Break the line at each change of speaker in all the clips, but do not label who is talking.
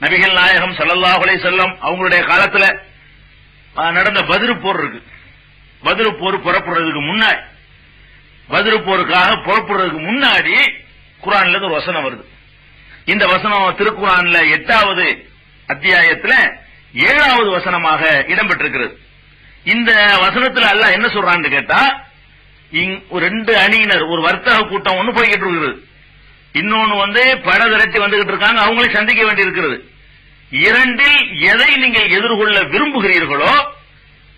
நபிகள் நாயகம் ஸல்லல்லாஹு அலைஹி வஸல்லம் அவங்களுடைய காலத்துல நடந்த பத்ர் போர் இருக்கு. பத்ர் போர் புறப்படுறதுக்கு முன்னாடி, பத்ர் போருக்காக புறப்படுறதுக்கு முன்னாடி குர்ஆன்ல ஒரு வசனம் வருது. இந்த வசனம் திருக்குர்ஆன்ல 8வது அத்தியாயத்துல 7வது வசனமாக இடம்பெற்றிருக்கிறது. இந்த வசனத்துல அல்லாஹ் என்ன சொல்றான்னு கேட்டா, ஒரு 2 அணியினர், ஒரு வர்த்தக கூட்டம் ஒண்ணு போய்கிட்டு இருக்குது, இன்னொன்னு பட திரட்டி வந்துகிட்டு இருக்காங்க, அவங்களை சந்திக்க வேண்டி இருக்கிறது. இரண்டில் எதை நீங்கள் எதிர்கொள்ள விரும்புகிறீர்களோ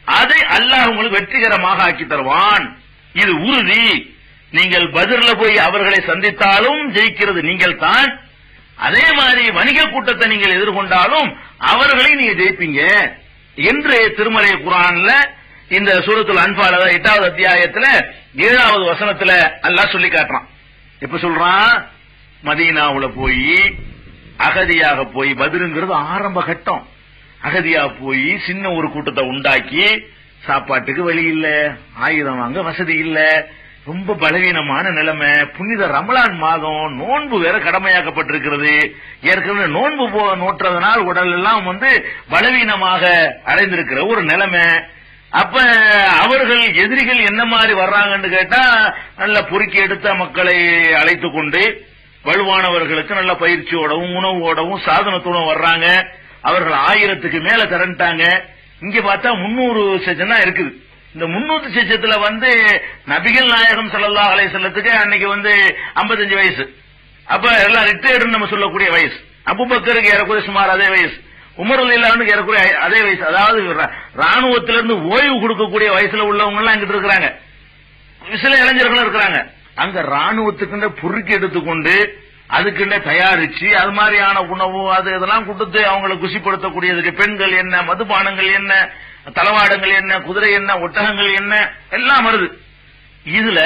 அதை அல்லாஹ் உங்களுக்கு வெற்றிகரமாக ஆக்கி தருவான், இது உறுதி. நீங்கள் பத்ர்ல போய் அவர்களை சந்தித்தாலும் ஜெயிக்கிறது நீங்கள் தான், அதே மாதிரி வணிக கூட்டத்தை நீங்கள் எதிர்கொண்டாலும் அவர்களை நீங்க ஜெயிப்பீங்க என்று திருமறை குர்ஆன்ல இந்த சூரத்துல் அன்ஃபால் 8வது அத்தியாயத்துல 7வது வசனத்துல அல்லாஹ் சொல்லி காட்டுறான். எப்ப சொல்றான்? மதீனாவுல போய் அகதியாக போய், பத்ருங்கிறது ஆரம்ப கட்டம், அகதியா போய் சின்ன ஒரு கூட்டத்தை உண்டாக்கி, சாப்பாட்டுக்கு வழி இல்ல, ஆயுதம் வாங்க வசதி இல்ல, ரொம்ப பலவீனமான நிலைமை, புனித ரமலான் மாதம், நோன்பு வேற கடமையாக்கப்பட்டிருக்கிறது, ஏற்கனவே நோன்பு நோற்றதனால் உடல் எல்லாம் பலவீனமாக அடைந்திருக்கிற ஒரு நிலைமை. அப்ப அவர்கள் எதிரிகள் என்ன மாதிரி வர்றாங்கன்னு கேட்டா, நல்ல பொறுக்கி எடுத்த மக்களை அழைத்து கொண்டு வலுவானவர்களுக்கு நல்ல பயிற்சியோடவும் உணவோடவும் சாதனத்தோடும் வர்றாங்க. அவர்கள் 1000க்கு மேல திரண்டாங்க. இங்க பார்த்தா 300 செச்சம் தான் இருக்குது. இந்த 300 செச்சத்துல நபிகள் நாயகம் ஸல்லல்லாஹு அலைஹி வஸல்லத்துக்கு அன்னைக்கு 55 வயசு. அப்ப எல்லாம் ரிட்டையர்டு நம்ம சொல்லக்கூடிய வயசு. அபூபக்கருக்கு ஏறக்குறைய சுமார் அதே வயசு, உமர் ரலியல்லாஹு அன்ஹு ஏறக்குறைய அதே வயசு. அதாவது ராணுவத்திலிருந்து ஓய்வு கொடுக்கக்கூடிய வயசுல உள்ளவங்க எல்லாம் இங்கிட்டு இருக்கிறாங்க, சில இளைஞர்களும் இருக்கிறாங்க. அங்க ராணுவத்துக்கு பொறுக்கி எடுத்துக்கொண்டு அதுக்குன்னு தயாரிச்சு அது மாதிரியான உணவு அது இதெல்லாம் கொடுத்து அவங்களை குசிப்படுத்தக்கூடியதுக்கு பெண்கள் என்ன, மதுபானங்கள் என்ன, தளவாடங்கள் என்ன, குதிரை என்ன, ஒட்டகங்கள் என்ன எல்லாம் வருது. இதுல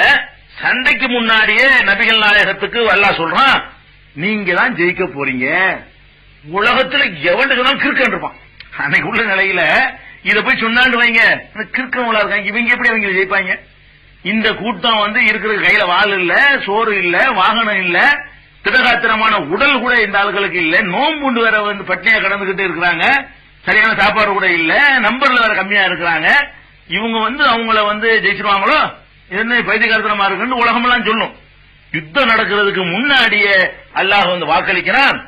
சண்டைக்கு முன்னாடியே நபிகள் நாயகத்துக்கு அல்லாஹ் சொல்றான், நீங்க தான் ஜெயிக்க போறீங்க. உலகத்துல எவனுக்கு தான் கிறுக்கன் இருப்பான். அன்னைக்கு உள்ள நிலையில இத போய் சொன்னான்னு வைங்க, கிறுக்கவங்களா இருக்காங்க, இவங்க எப்படி அவங்க ஜெயிப்பாங்க? இந்த கூட்டம் இருக்கிற கையில வாள் இல்ல, சோறு இல்ல, வாகனம் இல்ல, திடகாத்திரமான உடல் கூட இந்த ஆளுகளுக்கு இல்ல, நோம்புண்டு வேற பட்டினியா கடந்துகிட்டு இருக்கிறாங்க, சரியான சாப்பாடு கூட இல்ல, நம்பர்ல வேற கம்மியா இருக்கிறாங்க. இவங்க அவங்கள ஜெயிச்சிருவாங்களோ, என்ன பைத்தியகாரத்தனமா இருக்குன்னு உலகமெல்லாம் சொல்லும். யுத்தம் நடக்கிறதுக்கு முன்னாடியே அல்லாஹ் வாக்களிக்கிறான்,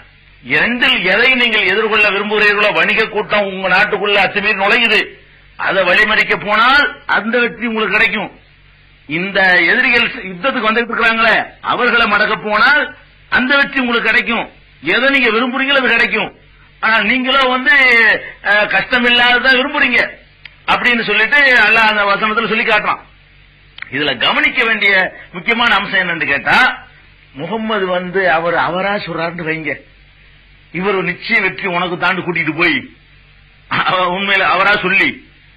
இரண்டில் எதை நீங்கள் எதிர்கொள்ள விரும்புகிறீர்களோ, வணிக கூட்டம் உங்க நாட்டுக்குள்ள அத்துமீறி நுழையுது, அதை வழிமறிக்க போனால் அந்த வெற்றி உங்களுக்கு கிடைக்கும். இந்த எதிரிகள் யுத்தத்துக்கு வந்துட்டு இருக்கிறாங்களே அவர்களை மடக்க போனால் அந்த வெற்றி உங்களுக்கு கிடைக்கும். எதை நீங்க விரும்புறீங்களோ அது கிடைக்கும். ஆனா நீங்களோ கஷ்டம் இல்லாததான் விரும்புறீங்க அப்படின்னு சொல்லிட்டு அல்லாஹ் அந்த வசனத்துல சொல்லி காட்டுறான். இதுல கவனிக்க வேண்டிய முக்கியமான அம்சம் என்னன்னு கேட்டா, முகம்மது அவரா சொல்றாருன்னு வைங்க, இவர் நிச்சய வெற்றி உனக்கு தாண்டு கூட்டிட்டு போய் உண்மையில அவரா சொல்லி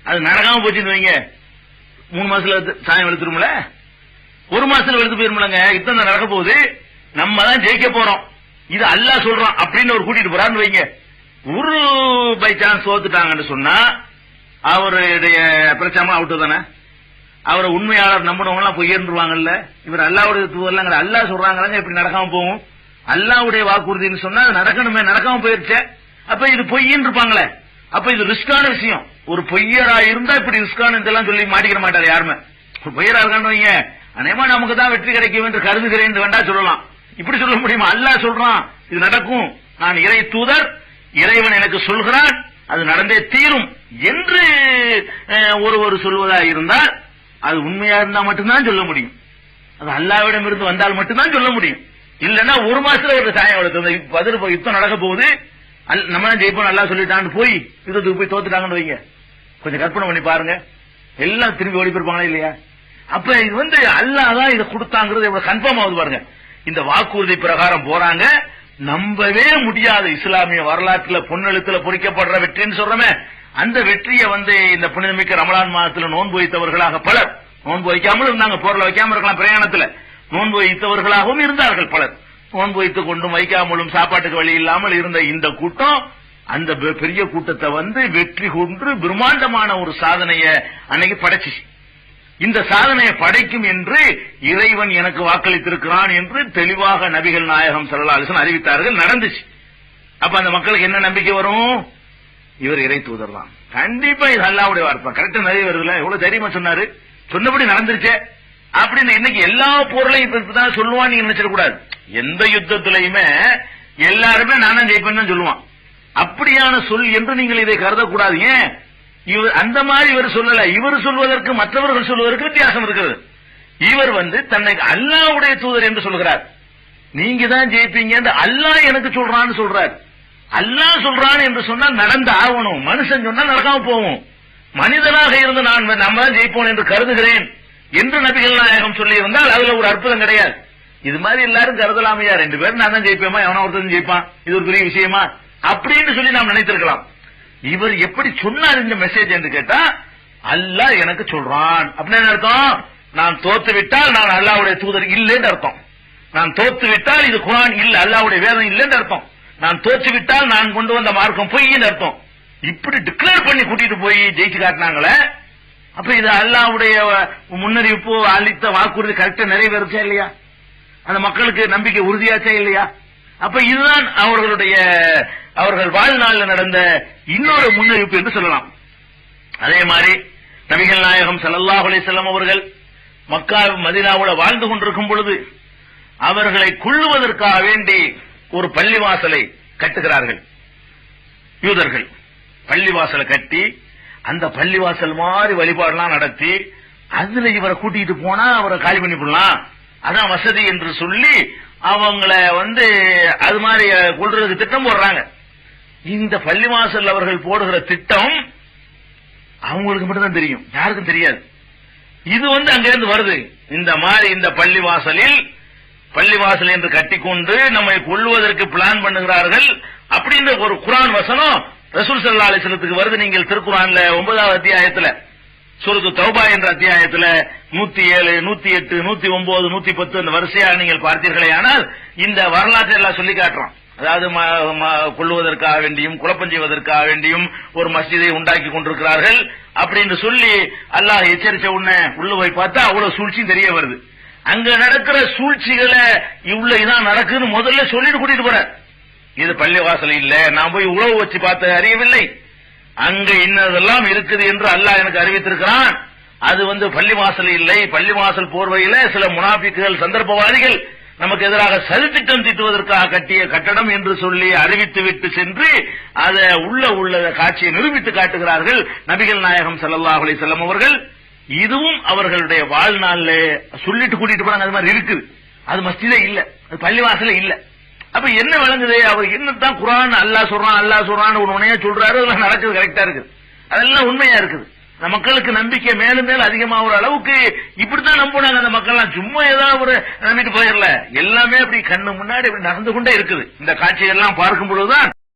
அது நடக்காம போச்சுன்னு வைங்க, 3 மாசத்துல சாயம் வெளுத்துரும்ல, 1 மாசத்துல வெளுத்து போயிருமில்லங்க. யுத்தம் நடக்க போகுது, நம்ம தான் ஜெயிக்க போறோம், இது அல்லாஹ் சொல்றான் அப்படின்னு ஒரு கூட்டிட்டு போறான்னு வைங்க. ஒரு பை சான்ஸ் தோத்துட்டாங்கன்னு சொன்னா அவருடைய பிரச்சனை அவுட்டு தானே. அவரை உண்மையாளர் நம்பினவங்க எல்லாம் போய் இருந்துருவாங்கல்ல. இவர் அல்லாவுடைய தூதர்லாம் அல்லாஹ் சொல்றாங்க, இப்படி நடக்காம போகும், அல்லாவுடைய வாக்குறுதின்னு சொன்னா நடக்கணுமே, நடக்காம போயிருச்சே, அப்ப இது பொய்ன்னு இருப்பாங்களே. அப்ப இது ரிஸ்கான விஷயம். ஒரு பொய்யரா இருந்தா இப்படி ரிஸ்கான இதெல்லாம் சொல்லி மாட்டிக்கிற மாட்டாரு யாருமே. ஒரு பொய்யரா இருக்கான்னு வைங்க, அநேகமா நமக்கு தான் வெற்றி கிடைக்கும் என்று கருதுகிறேன் வேண்டா சொல்லலாம். இப்படி சொல்ல முடியுமா? அல்லாஹ் சொல்றான் இது நடக்கும், நான் இறை தூதர், இறைவன் எனக்கு சொல்கிறான், அது நடந்தே தீரும் என்று ஒருவர் சொல்வதா இருந்தால் அது உண்மையா இருந்தா மட்டும்தான் சொல்ல முடியும். அது அல்லாஹ்விடம் இருந்து வந்தால் மட்டும்தான் சொல்ல முடியும். இல்லன்னா 1 மாசத்துல ஒரு சாயம் எடுத்து பதில் யுத்தம் நடக்க போகுது, நம்ம ஜெயிப்போம் நல்லா சொல்லிட்டான்னு போய் யுத்தத்துக்கு போய் தோத்துட்டாங்கன்னு வைங்க, கொஞ்சம் கற்பனை பண்ணி பாருங்க, எல்லாம் திரும்பி ஓடி போயிருப்பாங்களா இல்லையா? அப்ப இது அல்லாஹ் தான் இதை கொடுத்தாங்கிறது எவ்வளவு கன்ஃபார்ம் ஆகுது பாருங்க. இந்த வாக்குறுதி பிரகாரம் போறாங்க, நம்பவே முடியாத இஸ்லாமிய வரலாற்றுல பொன்னெழுத்துல பொறிக்கப்படுற வெற்றின்னு சொல்றமே, அந்த வெற்றியை இந்த புனிதமிக்க ரமலான் மாதத்துல நோன்பு வைத்தவர்களாக பலர், நோன்பு வைக்காமல் இருந்தாங்க, போர்ல வைக்காம இருக்கலாம், பிரயாணத்துல நோன்பு வைத்தவர்களாகவும் இருந்தார்கள் பலர், நோன்பு வைத்துக் கொண்டும் வைக்காமலும் சாப்பாட்டுக்கு வழி இல்லாமல் இருந்த இந்த கூட்டம் அந்த பெரிய கூட்டத்தை வெற்றி கொண்டு பிரம்மாண்டமான ஒரு சாதனையை அன்னைக்கு படைச்சிச்சு. இந்த சாதனையை படைக்கும் என்று இறைவன் எனக்கு வாக்களித்திருக்கிறான் என்று தெளிவாக நபிகள் நாயகம் ஸல்லல்லாஹு அலைஹி வஸல்லம் அறிவித்தார்கள். நடந்துச்சு. அப்ப அந்த மக்களுக்கு என்ன நம்பிக்கை வரும்? இவர் இறை தூதர் தான், கண்டிப்பா இது அல்லாஹ்வுடைய வார்த்தை, கரெக்டா நிறைய வருதுல, எவ்வளவு தைரியமா சொன்னாரு, சொன்னபடி நடந்துருச்சே அப்படின்னு. இன்னைக்கு எல்லா பொருளையும் இப்பதான் சொல்லுவான், நீங்க நினைச்சிடக்கூடாது. எந்த யுத்தத்திலையுமே எல்லாருமே நானும் ஜெயிப்பேன்னு தான் சொல்லுவான். அப்படியான சொல் என்று நீங்கள் இதை கருதக்கூடாது. ஏன் இவர் அந்த மாதிரி இவர் சொல்லல, இவர் சொல்வதற்கு மற்றவர்கள் சொல்வதற்கு வித்தியாசம் இருக்கிறது. இவர் தன்னை அல்லாஹ்வுடைய தூதர் என்று சொல்கிறார், நீங்க தான் ஜெயிப்பீங்க என்று அல்லாஹ் எனக்கு சொல்றான்னு சொல்றார். அல்லாஹ் சொல்றான் என்று சொன்னால் நடந்து ஆகணும், மனுஷன் சொன்னா நடக்காம போவோம். மனிதனாக இருந்து நம்ம தான் ஜெயிப்போம் என்று கருதுகிறேன் என்று நபிகள் நாயகம் சொல்லி இருந்தால் அதுல ஒரு அற்புதம் கிடையாது. இது மாதிரி எல்லாரும் கருதலாமையா, 2 பேரும் நான் தான் ஜெயிப்பேமா, எவனா ஒருத்தன் ஜெயிப்பான், இது ஒரு பெரிய விஷயமா அப்படின்னு சொல்லி நாம் நினைத்திருக்கலாம். இவர் எப்படி சொன்னார் இந்த மெசேஜ் என்று கேட்டா, அல்லாஹ் எனக்கு சொல்றான் அப்படின்னு அர்த்தம். நான் தோத்து விட்டால் நான் அல்லாஹ்வுடைய தூதர் இல்லைன்னு அர்த்தம். நான் தோத்து விட்டால் இது குர்ஆன் இல்ல, அல்லாஹ்வுடைய வேதம் இல்லைன்னு அர்த்தம். நான் தோற்று விட்டால் நான் கொண்டு வந்த மார்க்கம் பொய்ன்னு அர்த்தம். இப்படி டிக்ளேர் பண்ணி கூட்டிட்டு போய் ஜெயிச்சு காட்டினாங்களே, அப்ப இது அல்லாஹ்வுடைய முன்னறிவிப்பு அளித்த வாக்குறுதி கரெக்டா நிறைவேறுச்சா இல்லையா? அந்த மக்களுக்கு நம்பிக்கை உறுதியாச்சா இல்லையா? அப்ப இதுதான் அவர்கள் வாழ்நாளில் நடந்த இன்னொரு முன்னறிவிப்பு என்று சொல்லலாம். அதே மாதிரி நபிகள் நாயகம் ஸல்லல்லாஹு அலைஹி வஸல்லம் அவர்கள் மக்கா மதீனாவுல வாழ்ந்து கொண்டிருக்கும் பொழுது அவர்களை கொல்லுவதற்காக வேண்டி ஒரு பள்ளிவாசலை கட்டுகிறார்கள். யூதர்கள் பள்ளிவாசலை கட்டி அந்த பள்ளிவாசல் மாதிரி வழிபாடுலாம் நடத்தி அதுல இவரை கூட்டிட்டு போனா அவரை காலி பண்ணி போடலாம், அதான் வசதி என்று சொல்லி அவங்கள அது மாதிரி கொள்றதுக்கு திட்டம் போடுறாங்க. இந்த பள்ளிவாசல் அவர்கள் போடுகிற திட்டம் அவங்களுக்கு மட்டும்தான் தெரியும், யாருக்கும் தெரியாது. இது அங்கிருந்து வருது. இந்த மாதிரி இந்த பள்ளிவாசல் என்று கட்டிக்கொண்டு நம்மை கொல்லுவதற்கு பிளான் பண்ணுகிறார்கள் அப்படின்ற ஒரு குர்ஆன் வசனம் ரசூல் ஸல்லல்லாஹு அலைஹி வஸல்லத்துக்கு வருது. நீங்கள் திருக்குர்ஆன்ல 9வது அத்தியாயத்துல சூரத்து தௌபா என்ற அத்தியாயத்துல 107, 108, 109, 110 அந்த வரிசையாக நீங்கள் பார்த்தீர்களே, ஆனால் இந்த வரலாற்றை எல்லாம் சொல்லி காட்டுறான். அதாவது கொள்ளுவதற்காக வேண்டியும் குழப்பம் செய்வதற்காக வேண்டியும் ஒரு மஸ்ஜிதை உண்டாக்கி கொண்டிருக்கிறார்கள் அப்படின்னு சொல்லி அல்லாஹ் எச்சரிச்ச உடனே உள்ள போய் பார்த்தா அவ்வளவு சூழ்ச்சியும் தெரிய வருது. அங்க நடக்கிற சூழ்ச்சிகளை இதான் நடக்குன்னு முதல்ல சொல்லிட்டு கூட்டிட்டு போற. இது பள்ளிவாசல் இல்ல, நான் போய் உழவு வச்சு பார்த்த அறியவில்லை, அங்க இன்னதெல்லாம் இருக்குது என்று அல்லாஹ் எனக்கு அறிவித்திருக்கிறான். அது பள்ளிவாசல் இல்லை, பள்ளிவாசல் போர்வையில சில முனாஃபிக்குகள் சந்தர்ப்பவாதிகள் நமக்கு எதிராக சதித்திட்டம் தீட்டுவதற்காக கட்டிய கட்டடம் என்று சொல்லி அறிவித்து விட்டு சென்று அதை உள்ள காட்சியை நிரூபித்து காட்டுகிறார்கள் நபிகள் நாயகம் ஸல்லல்லாஹு அலைஹி வஸல்லம் அவர்கள். இதுவும் அவர்களுடைய வாழ்நாள்ல சொல்லிட்டு கூட்டிட்டு போனாங்க. அது மாதிரி இருக்குது, அது மஸ்ஜிதே இல்ல, அது பள்ளிவாசல இல்ல. அப்ப என்ன விளங்குது, அவர் என்னத்தான் குர்ஆன் அல்லாஹ் சொல்றான் உண்மையா சொல்றாரு, அதெல்லாம் நடக்குது, கரெக்டா இருக்குது, அதெல்லாம் உண்மையா இருக்குது. அந்த மக்களுக்கு நம்பிக்கை மேலும் மேலும் அதிகமாகிற அளவுக்கு இப்படித்தான் நம்பினாங்க அந்த மக்கள். சும்மா ஏதாவது ஒரு நம்பிட்டு போயிடல, எல்லாமே அப்படி கண்ணு முன்னாடி அப்படி நடந்து கொண்டே இருக்குது. இந்த காட்சியெல்லாம் பார்க்கும் பொழுதுதான்